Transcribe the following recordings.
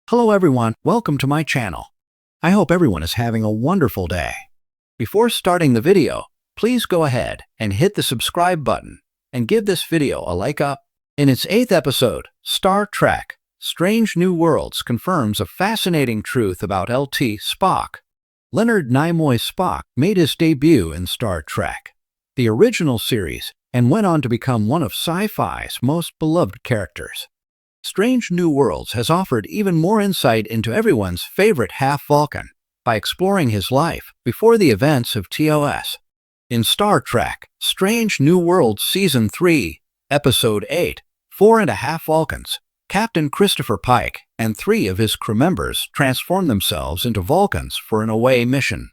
Hello everyone, welcome to my channel. I hope everyone is having a wonderful day. Before starting the video, please go ahead and hit the subscribe button and give this video a like up. In its 8th episode, Star Trek: Strange New Worlds confirms a fascinating truth about LT Spock. Leonard Nimoy's Spock made his debut in Star Trek, the original series, and went on to become one of sci-fi's most beloved characters. Strange New Worlds has offered even more insight into everyone's favorite half-Vulcan by exploring his life before the events of TOS. In Star Trek: Strange New Worlds Season 3, Episode 8, 4.5 Vulcans, Captain Christopher Pike and 3 of his crew members transform themselves into Vulcans for an away mission.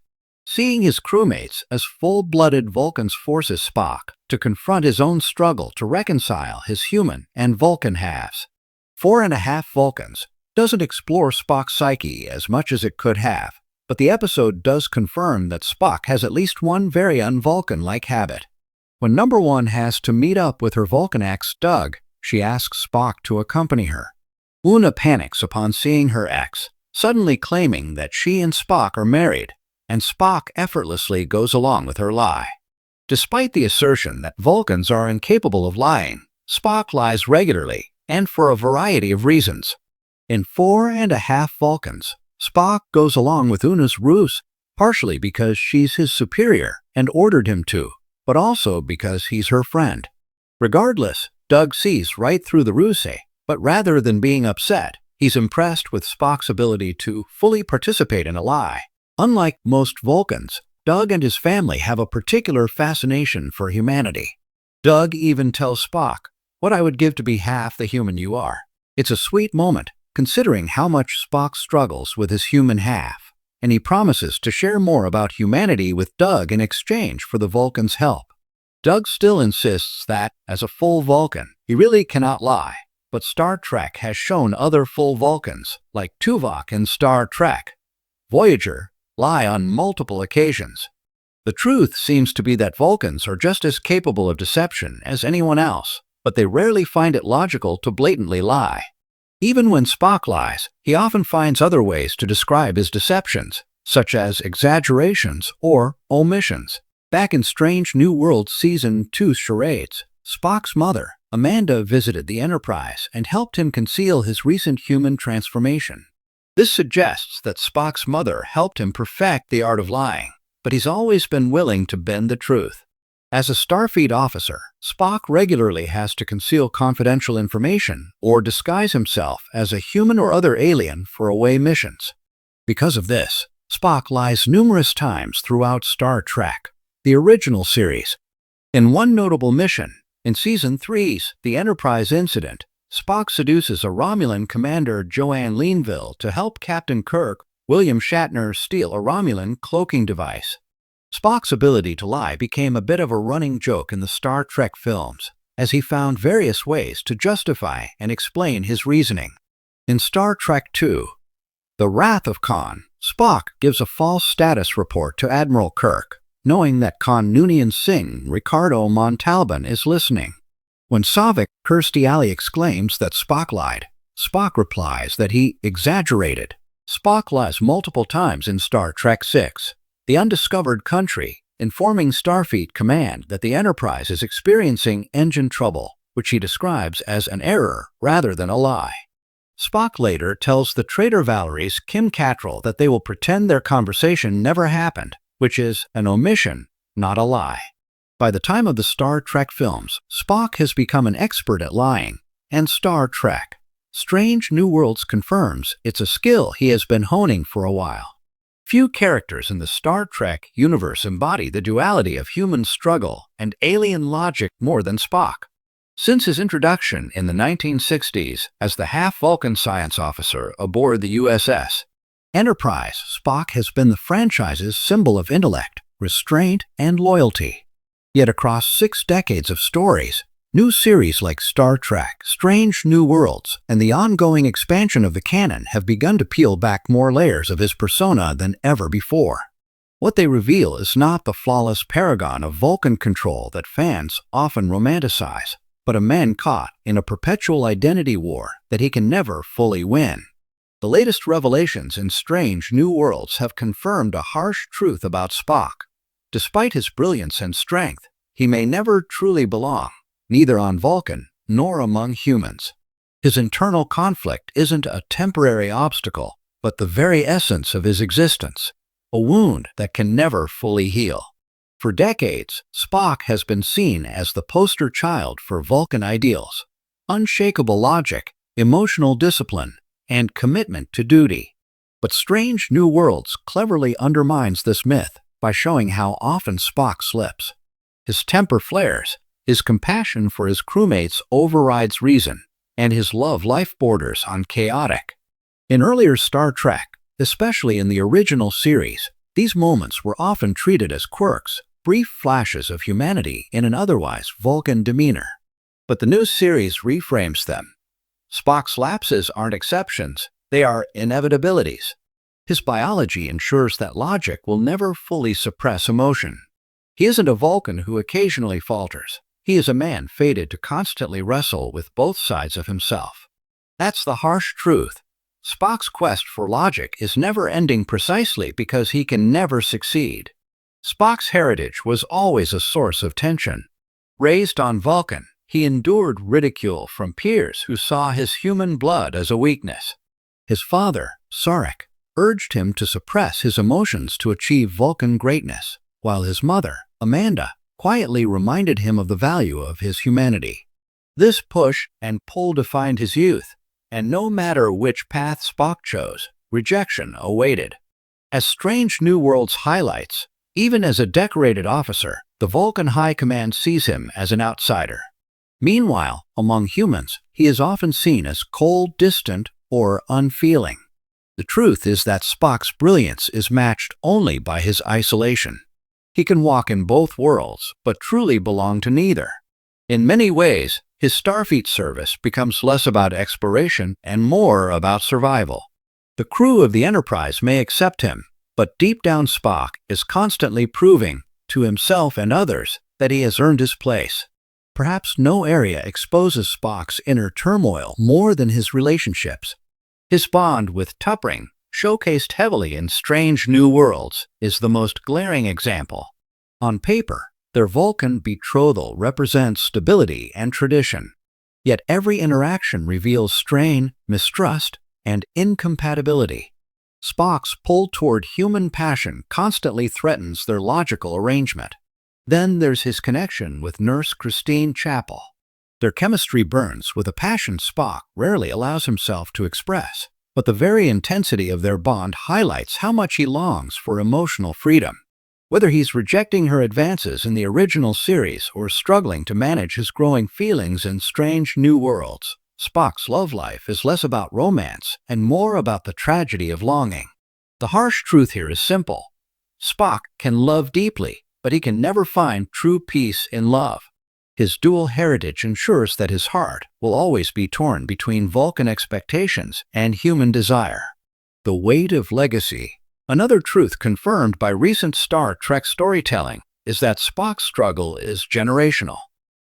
Seeing his crewmates as full-blooded Vulcans forces Spock to confront his own struggle to reconcile his human and Vulcan halves. 4.5 Vulcans doesn't explore Spock's psyche as much as it could have, but the episode does confirm that Spock has at least one very un-Vulcan-like habit. When Number 1 has to meet up with her Vulcan ex, Doug, she asks Spock to accompany her. Una panics upon seeing her ex, suddenly claiming that she and Spock are married, and Spock effortlessly goes along with her lie. Despite the assertion that Vulcans are incapable of lying, Spock lies regularly, and for a variety of reasons. In 4.5 Vulcans, Spock goes along with Una's ruse, partially because she's his superior and ordered him to, but also because he's her friend. Regardless, Doug sees right through the ruse, but rather than being upset, he's impressed with Spock's ability to fully participate in a lie. Unlike most Vulcans, Doug and his family have a particular fascination for humanity. Doug even tells Spock, "What I would give to be half the human you are." It's a sweet moment, considering how much Spock struggles with his human half, and he promises to share more about humanity with Doug in exchange for the Vulcan's help. Doug still insists that, as a full Vulcan, he really cannot lie, but Star Trek has shown other full Vulcans, like Tuvok in Star Trek Voyager, lie on multiple occasions. The truth seems to be that Vulcans are just as capable of deception as anyone else, but they rarely find it logical to blatantly lie. Even when Spock lies, he often finds other ways to describe his deceptions, such as exaggerations or omissions. Back in Strange New Worlds Season 2 Charades, Spock's mother, Amanda, visited the Enterprise and helped him conceal his recent human transformation. This suggests that Spock's mother helped him perfect the art of lying, but he's always been willing to bend the truth. As a Starfleet officer, Spock regularly has to conceal confidential information or disguise himself as a human or other alien for away missions. Because of this, Spock lies numerous times throughout Star Trek, the original series. In one notable mission, in Season 3's The Enterprise Incident, Spock seduces a Romulan commander, Joanne Linville, to help Captain Kirk, William Shatner, steal a Romulan cloaking device. Spock's ability to lie became a bit of a running joke in the Star Trek films, as he found various ways to justify and explain his reasoning. In Star Trek II, The Wrath of Khan, Spock gives a false status report to Admiral Kirk, knowing that Khan Noonien Singh Ricardo Montalban is listening. When Saavik Kirstie Alley exclaims that Spock lied, Spock replies that he exaggerated. Spock lies multiple times in Star Trek VI, The Undiscovered Country, informing Starfleet Command that the Enterprise is experiencing engine trouble, which he describes as an error rather than a lie. Spock later tells the traitor Valerie's Kim Cattrall that they will pretend their conversation never happened, which is an omission, not a lie. By the time of the Star Trek films, Spock has become an expert at lying, and Star Trek: Strange New Worlds confirms it's a skill he has been honing for a while. Few characters in the Star Trek universe embody the duality of human struggle and alien logic more than Spock. Since his introduction in the 1960s as the half-Vulcan science officer aboard the USS Enterprise, Spock has been the franchise's symbol of intellect, restraint, and loyalty. Yet across 6 decades of stories, new series like Star Trek: Strange New Worlds and the ongoing expansion of the canon have begun to peel back more layers of his persona than ever before. What they reveal is not the flawless paragon of Vulcan control that fans often romanticize, but a man caught in a perpetual identity war that he can never fully win. The latest revelations in Strange New Worlds have confirmed a harsh truth about Spock. Despite his brilliance and strength, he may never truly belong, neither on Vulcan nor among humans. His internal conflict isn't a temporary obstacle, but the very essence of his existence, a wound that can never fully heal. For decades, Spock has been seen as the poster child for Vulcan ideals: unshakable logic, emotional discipline, and commitment to duty. But Strange New Worlds cleverly undermines this myth by showing how often Spock slips. His temper flares, his compassion for his crewmates overrides reason, and his love life borders on chaotic. In earlier Star Trek, especially in the original series, these moments were often treated as quirks, brief flashes of humanity in an otherwise Vulcan demeanor. But the new series reframes them. Spock's lapses aren't exceptions, they are inevitabilities. His biology ensures that logic will never fully suppress emotion. He isn't a Vulcan who occasionally falters. He is a man fated to constantly wrestle with both sides of himself. That's the harsh truth. Spock's quest for logic is never ending precisely because he can never succeed. Spock's heritage was always a source of tension. Raised on Vulcan, he endured ridicule from peers who saw his human blood as a weakness. His father, Sarek, urged him to suppress his emotions to achieve Vulcan greatness, while his mother, Amanda, quietly reminded him of the value of his humanity. This push and pull defined his youth, and no matter which path Spock chose, rejection awaited. As Strange New Worlds highlights, even as a decorated officer, the Vulcan High Command sees him as an outsider. Meanwhile, among humans, he is often seen as cold, distant, or unfeeling. The truth is that Spock's brilliance is matched only by his isolation. He can walk in both worlds, but truly belong to neither. In many ways, his Starfleet service becomes less about exploration and more about survival. The crew of the Enterprise may accept him, but deep down Spock is constantly proving, to himself and others, that he has earned his place. Perhaps no area exposes Spock's inner turmoil more than his relationships. His bond with T'Pring, showcased heavily in Strange New Worlds, is the most glaring example. On paper, their Vulcan betrothal represents stability and tradition. Yet every interaction reveals strain, mistrust, and incompatibility. Spock's pull toward human passion constantly threatens their logical arrangement. Then there's his connection with Nurse Christine Chapel. Their chemistry burns with a passion Spock rarely allows himself to express, but the very intensity of their bond highlights how much he longs for emotional freedom. Whether he's rejecting her advances in the original series or struggling to manage his growing feelings in Strange New Worlds, Spock's love life is less about romance and more about the tragedy of longing. The harsh truth here is simple. Spock can love deeply, but he can never find true peace in love. His dual heritage ensures that his heart will always be torn between Vulcan expectations and human desire. The weight of legacy. Another truth confirmed by recent Star Trek storytelling is that Spock's struggle is generational.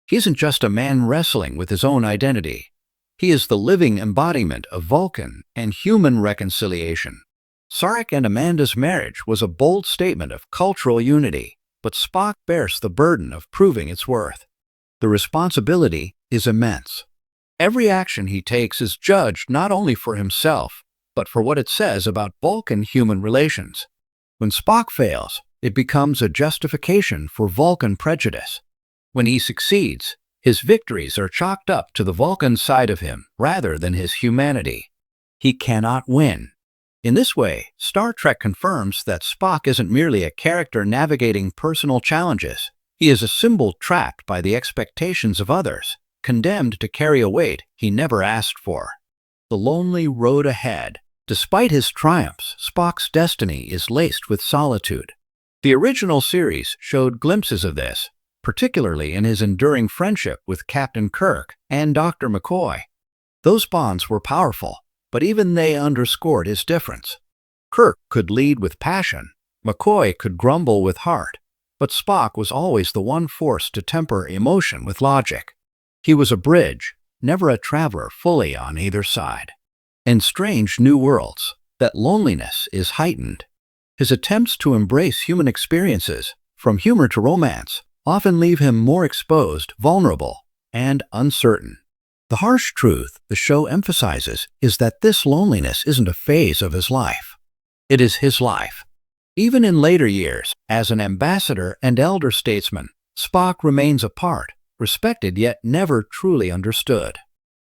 He isn't just a man wrestling with his own identity. He is the living embodiment of Vulcan and human reconciliation. Sarek and Amanda's marriage was a bold statement of cultural unity, but Spock bears the burden of proving its worth. The responsibility is immense. Every action he takes is judged not only for himself, but for what it says about Vulcan-human relations. When Spock fails, it becomes a justification for Vulcan prejudice. When he succeeds, his victories are chalked up to the Vulcan side of him rather than his humanity. He cannot win. In this way, Star Trek confirms that Spock isn't merely a character navigating personal challenges. He is a symbol trapped by the expectations of others, condemned to carry a weight he never asked for. The lonely road ahead. Despite his triumphs, Spock's destiny is laced with solitude. The original series showed glimpses of this, particularly in his enduring friendship with Captain Kirk and Dr. McCoy. Those bonds were powerful, but even they underscored his difference. Kirk could lead with passion, McCoy could grumble with heart, but Spock was always the one force to temper emotion with logic. He was a bridge, never a traveler fully on either side. In Strange New Worlds, that loneliness is heightened. His attempts to embrace human experiences, from humor to romance, often leave him more exposed, vulnerable, and uncertain. The harsh truth the show emphasizes is that this loneliness isn't a phase of his life. It is his life. Even in later years, as an ambassador and elder statesman, Spock remains apart, respected yet never truly understood.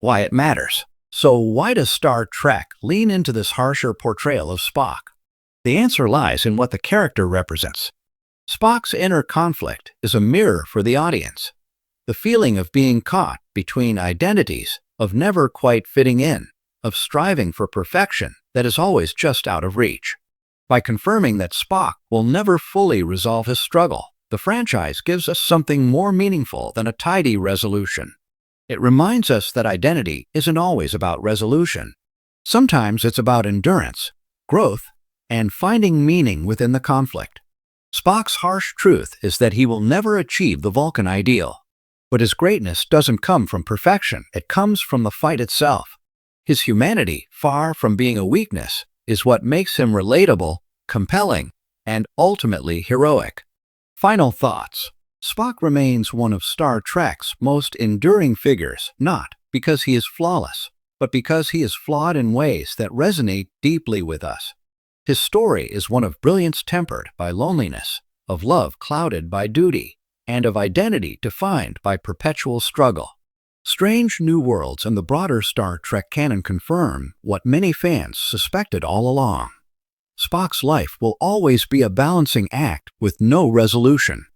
Why it matters. So why does Star Trek lean into this harsher portrayal of Spock? The answer lies in what the character represents. Spock's inner conflict is a mirror for the audience. The feeling of being caught between identities, of never quite fitting in, of striving for perfection that is always just out of reach. By confirming that Spock will never fully resolve his struggle, the franchise gives us something more meaningful than a tidy resolution. It reminds us that identity isn't always about resolution. Sometimes it's about endurance, growth, and finding meaning within the conflict. Spock's harsh truth is that he will never achieve the Vulcan ideal. But his greatness doesn't come from perfection, it comes from the fight itself. His humanity, far from being a weakness, is what makes him relatable, compelling, and ultimately heroic. Final thoughts. Spock remains one of Star Trek's most enduring figures, not because he is flawless, but because he is flawed in ways that resonate deeply with us. His story is one of brilliance tempered by loneliness, of love clouded by duty, and of identity defined by perpetual struggle. Strange New Worlds and the broader Star Trek canon confirm what many fans suspected all along. Spock's life will always be a balancing act with no resolution.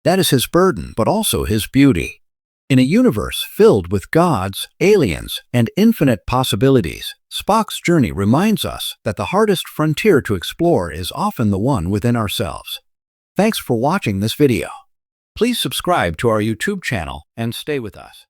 That is his burden, but also his beauty. In a universe filled with gods, aliens, and infinite possibilities, Spock's journey reminds us that the hardest frontier to explore is often the one within ourselves. Thanks for watching this video. Please subscribe to our YouTube channel and stay with us.